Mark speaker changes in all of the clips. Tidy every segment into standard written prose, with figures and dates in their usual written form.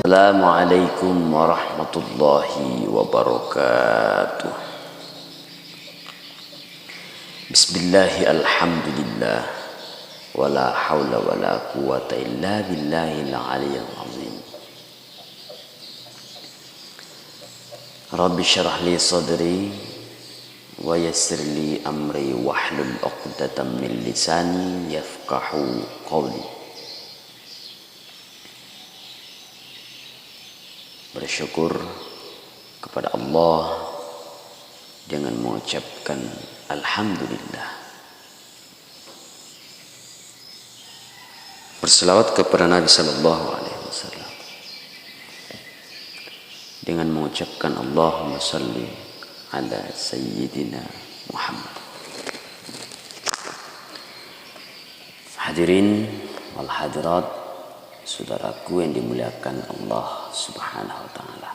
Speaker 1: Assalamualaikum warahmatullahi wabarakatuh. Bismillahi alhamdulillah. Wala hawla wala quwata illa billahil aliyyil azim. Rabbi syrah li sadri wa yassir li amri wahlul 'uqdatam min lisani yafqahu qawli. Bersyukur kepada Allah dengan mengucapkan alhamdulillah. Berselawat kepada Nabi sallallahu alaihi wasallam dengan mengucapkan Allahumma salli ala sayyidina Muhammad. Hadirin wal hadirat, saudaraku yang dimuliakan Allah Subhanahu wa taala.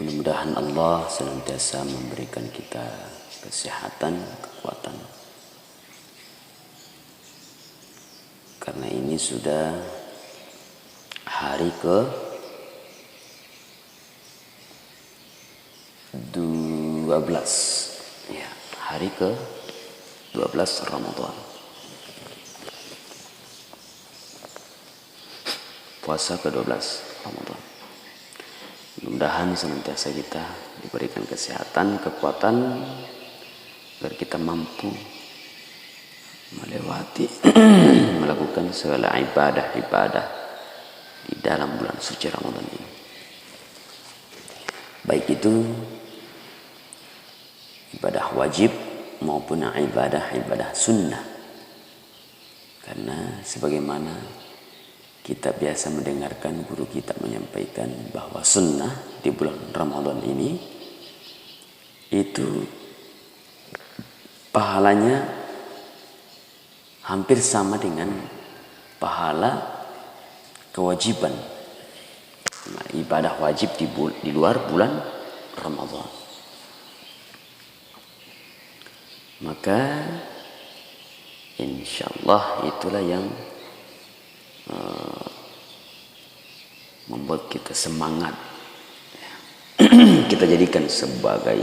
Speaker 1: Mudah-mudahan Allah senantiasa memberikan kita kesehatan, kekuatan. Karena ini sudah hari ke-12. Ya, hari ke-12 Ramadan. Puasa ke-12 Ramadan. Mudah-mudahan senantiasa kita diberikan kesehatan, kekuatan agar kita mampu melewati melakukan segala ibadah-ibadah di dalam bulan suci Ramadan ini. Baik itu ibadah wajib maupun ibadah sunnah. Karena sebagaimana kita biasa mendengarkan guru kita menyampaikan bahwa sunnah di bulan Ramadan ini itu pahalanya hampir sama dengan pahala kewajiban. Nah, ibadah wajib di luar bulan Ramadan. Maka insyaallah itulah yang membuat kita semangat. Kita jadikan sebagai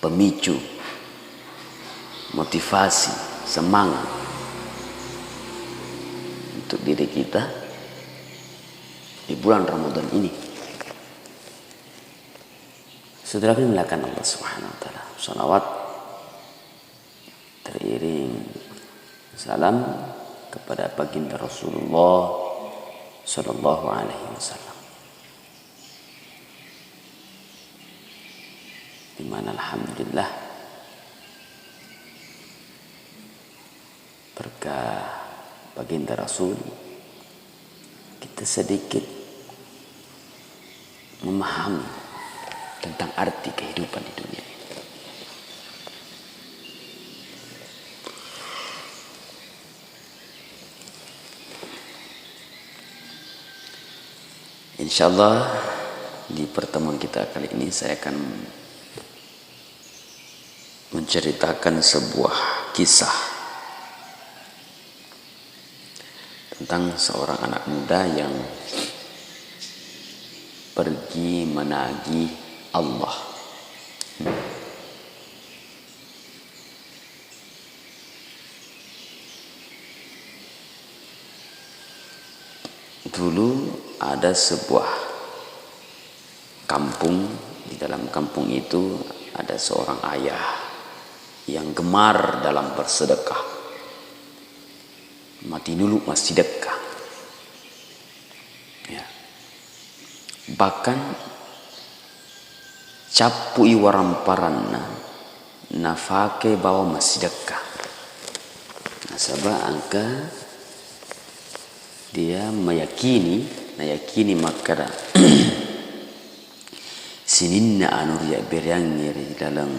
Speaker 1: pemicu, motivasi, semangat untuk diri kita di bulan Ramadan ini. Saudara yang dimuliakan Allah Subhanahu wa taala, salawat teriring salam kepada baginda Rasulullah sallallahu alaihi wasallam, di mana alhamdulillah berkah baginda Rasul kita sedikit memahami tentang arti kehidupan di dunia ini. Insyaallah di pertemuan kita kali ini saya akan menceritakan sebuah kisah tentang seorang anak muda yang pergi menagih Allah. Dulu ada sebuah kampung. Di dalam kampung itu ada seorang ayah yang gemar dalam bersedekah. Mati dulu masih sedekah. Ya. Bahkan capui waramparanna nafake bawa masih sedekah. Nasabah angka dia meyakini makara sininna anur ya beryang di dalam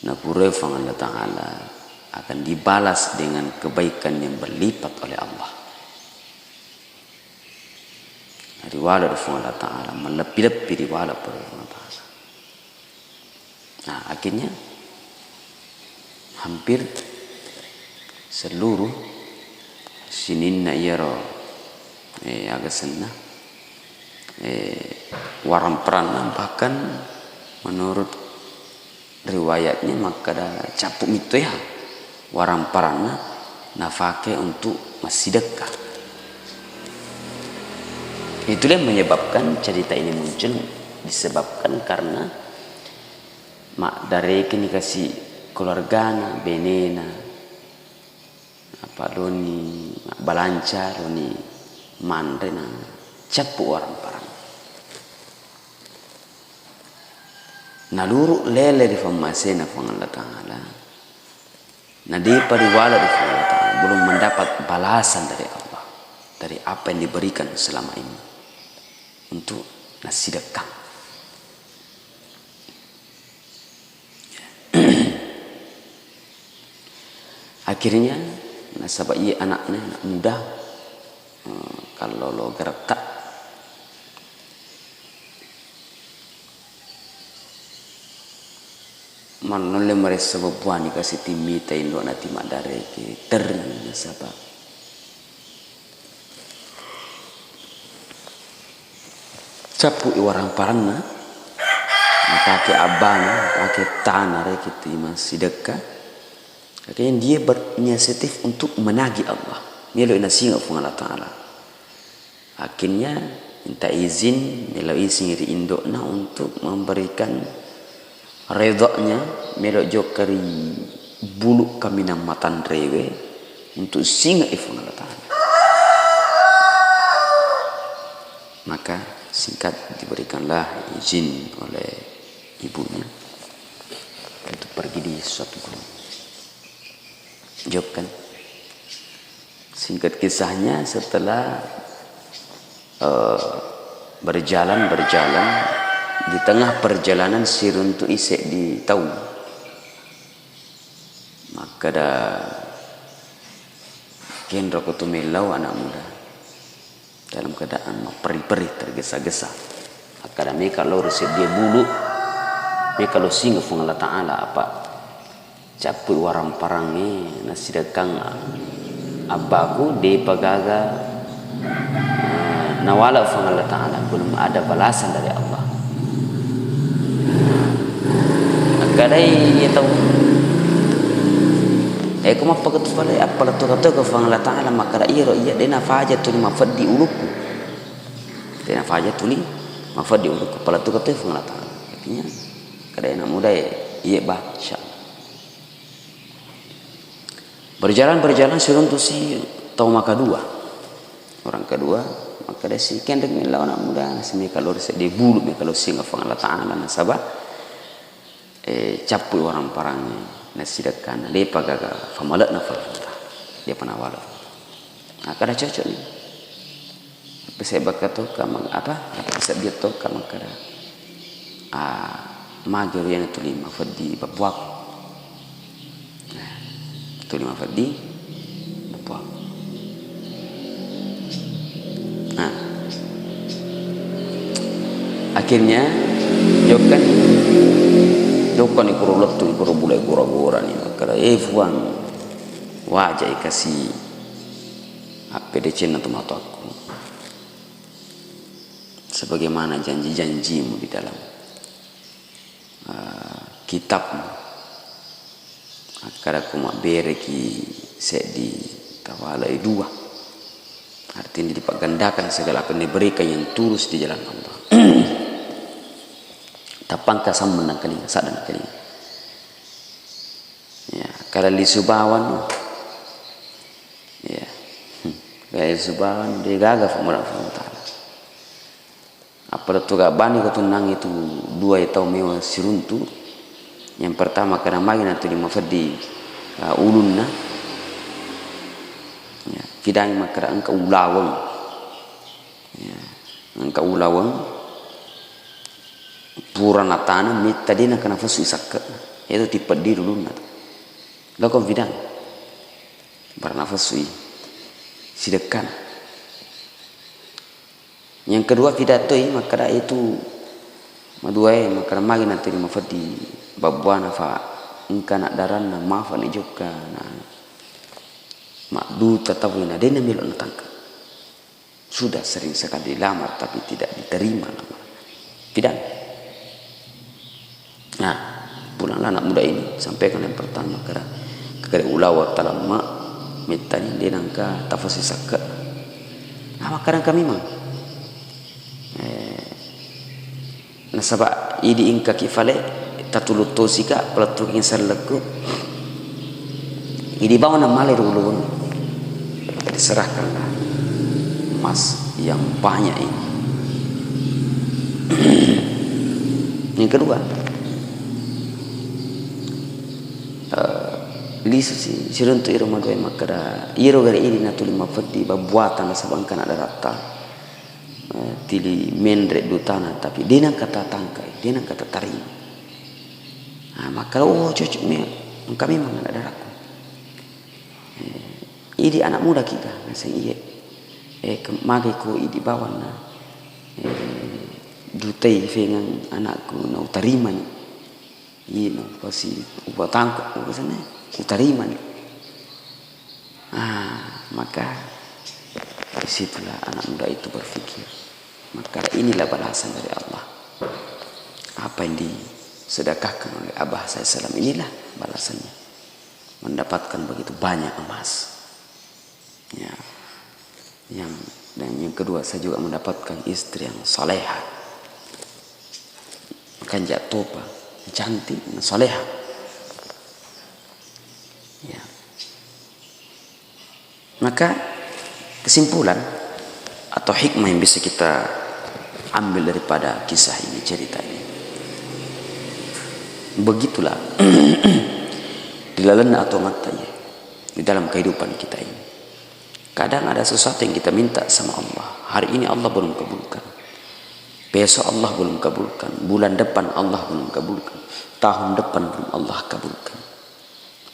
Speaker 1: napure fang Allah Ta'ala akan dibalas dengan kebaikan yang berlipat oleh Allah. Riwala fang Allah Ta'ala melebih-lebih riwala pada Allah Ta'ala. Nah akhirnya hampir seluruh sininna iyaro agasenna waramperanna, bahkan menurut riwayatnya maka da capuk itu ya waramperanna nafake untuk sedekah. Itulah yang menyebabkan cerita ini muncul, disebabkan karena mak dari kini kasih keluargana benena apa doni balanca doni mandrena capuk orang parang naluru lele di famasena fang Allah Ta'ala nadi pariwala di fang Allah Ta'ala belum mendapat balasan dari Allah dari apa yang diberikan selama ini untuk sedekah. Akhirnya nasabah iya anaknya anak muda kalau lo gerak manole mereka sebuah kasih timita indo nanti madare ke nasabah capu iwarang parana pakai abana pakai tanah kita masih dekat. Akhirnya dia berinisiatif untuk menagih Allah. Melo ina singa fung Allah Ta'ala. Akhirnya minta izin melalui singiri indokna untuk memberikan redoknya melo jokari bulu kami namatan rewe untuk singa ifung Allah Ta'ala. Maka singkat diberikanlah izin oleh ibunya untuk pergi di suatu gunung. Jawab kan? Singkat kisahnya setelah berjalan di tengah perjalanan siruntu isek di tahu maka ada kendro kutumelau anak muda dalam keadaan peri-peri tergesa-gesa maka ada mereka kalau resep dia bulu mereka kalau singa fung Allah Ta'ala apa capui warang parangi nasidakang abaku de pagaga nawala fang Allah Ta'ala belum ada balasan dari Allah. Kadai dia tahu kuma pakat fale apa tu kata ke fang Allah Ta'ala maka iro iya dena faja tu mafadi uluku dena faja tu ni mafadi uluku pala tu kata fang Allah Ta'ala artinya kadai nak muda iya baca berjalan seruntu si tahu maka dua orang kedua maka dia si kendek milau anak muda sini kalau di bulu kalau singa fang Allah Ta'ala nasabah capui orang parangnya nasidakan lepa gaga famalat nafal dia penawala nah kada cocok ni bisa bakato kamang apa bisa dia to kamang kada magero yang tulima fadi babuak tulima fadi babuak nah akhirnya jokan ikuru letu ikuru bulai gura-gura ni kada fuang wajah ikasi APDC atau mata aku sebagaimana janji-janjimu di dalam kitab kada aku mak bereki sedi tawalai dua artinya dipagandakan segala apa yang diberikan yang tulus di jalan Allah tapang kasam menang kelinga sadan kelinga ya kada li subawan ya kada subawan dia gagal famura Ta'ala apa tu ga bani ko tunang itu dua itu mewa siruntu yang pertama kada magi nanti di mafadi ulunna ya kidang makara angka ulawang ya angka ulawang purana tanah mit tadi nak kena fasu isakka itu tipe di dulu nat lo confident bernafas sidekan yang kedua pidato maka itu maduai maka magi nanti mafadi babuana fa engka nak daran na mafa ni juga na Makdu tatawina dena milok na tangka. Sudah sering sekali dilamar tapi tidak diterima lamar. Tidak. Nah, pulanglah anak muda ini sampaikan yang pertama kekare ulawat talam mak mitani dia nangka tafasi sakka. Nah, makanan kami mang. Nasaba idi ingka kifale tatulut tosika pelatuk insar leku. Idi bawa nama malir ulun. Diserahkanlah emas yang banyak ini. Yang kedua, lisu si siruntu iro madoi makara iro gari ini natuli mafadi babuatan sabangkan ada rata tili mendre dutana tapi dia kata tangkai dia kata taring. Nah, maka cocok ni kami memang ada daraku. Idi anak muda kita nasi iye magi ko idi bawan na dutai dengan anakku na utarima ni iya na pasti ubah tangkap ubah sana utarima ni. Maka disitulah anak muda itu berpikir, maka inilah balasan dari Allah. Apa yang disedekahkan oleh Abah saya salam inilah balasannya, mendapatkan begitu banyak emas. Ya, dan yang kedua saya juga mendapatkan istri yang salehah, kan jatuh cantik, salehah. Ya. Maka kesimpulan atau hikmah yang bisa kita ambil daripada kisah ini, cerita ini, begitulah dilalena atau matanya di dalam kehidupan kita ini. Kadang ada sesuatu yang kita minta sama Allah, hari ini Allah belum kabulkan, besok Allah belum kabulkan, bulan depan Allah belum kabulkan, tahun depan belum Allah kabulkan.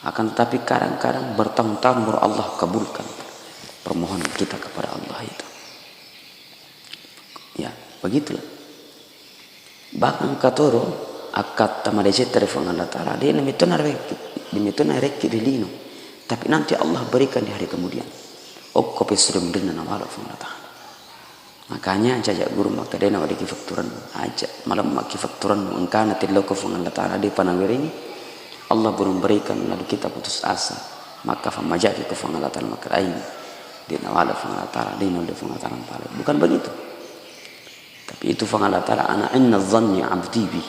Speaker 1: Akan tetapi kadang-kadang bertahun-tahun baru Allah kabulkan permohonan kita kepada Allah itu. Ya, begitulah. Bahkan katoro akat tamadece telefon Allah Taala dia nemitona rek dilino, tapi nanti Allah berikan di hari kemudian. Kopi sudah mendengar nama Allah Taala. Makanya jajak guru maka dia nama di fakturan aja malam maki fakturan engkana tilau ko Allah Taala di panawir ini Allah belum berikan lalu kita putus asa maka famajaki ko Allah Taala maka lain di nama Allah Taala di nama Allah Taala bukan begitu. Tapi itu Allah Taala ana inna dhanni abdi bi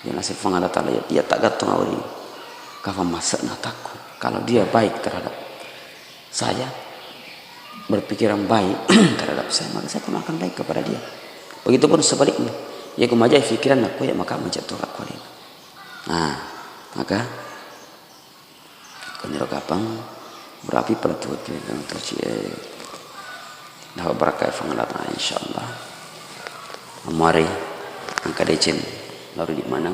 Speaker 1: yang nasib Allah Taala dia tak gantung awal ini kafa masakna takut kalau dia baik terhadap saya, berpikiran baik terhadap saya, maka saya pun akan baik kepada dia. Begitupun sebaliknya, ya kumajai fikiran aku ya maka menjatuh aku ini. Nah, maka konyol kapang berapi pada tuh kita untuk dah berkah pengalatan insyaallah. Mari angka decen lalu di mana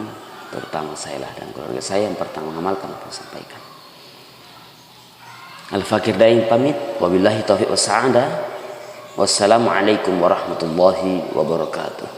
Speaker 1: terutama saya lah dan keluarga saya yang pertama mengamalkan apa yang sampaikan. Al-Fakir Daeng pamit. Wabillahi taufiq wa sa'adah. Wassalamualaikum warahmatullahi wabarakatuh.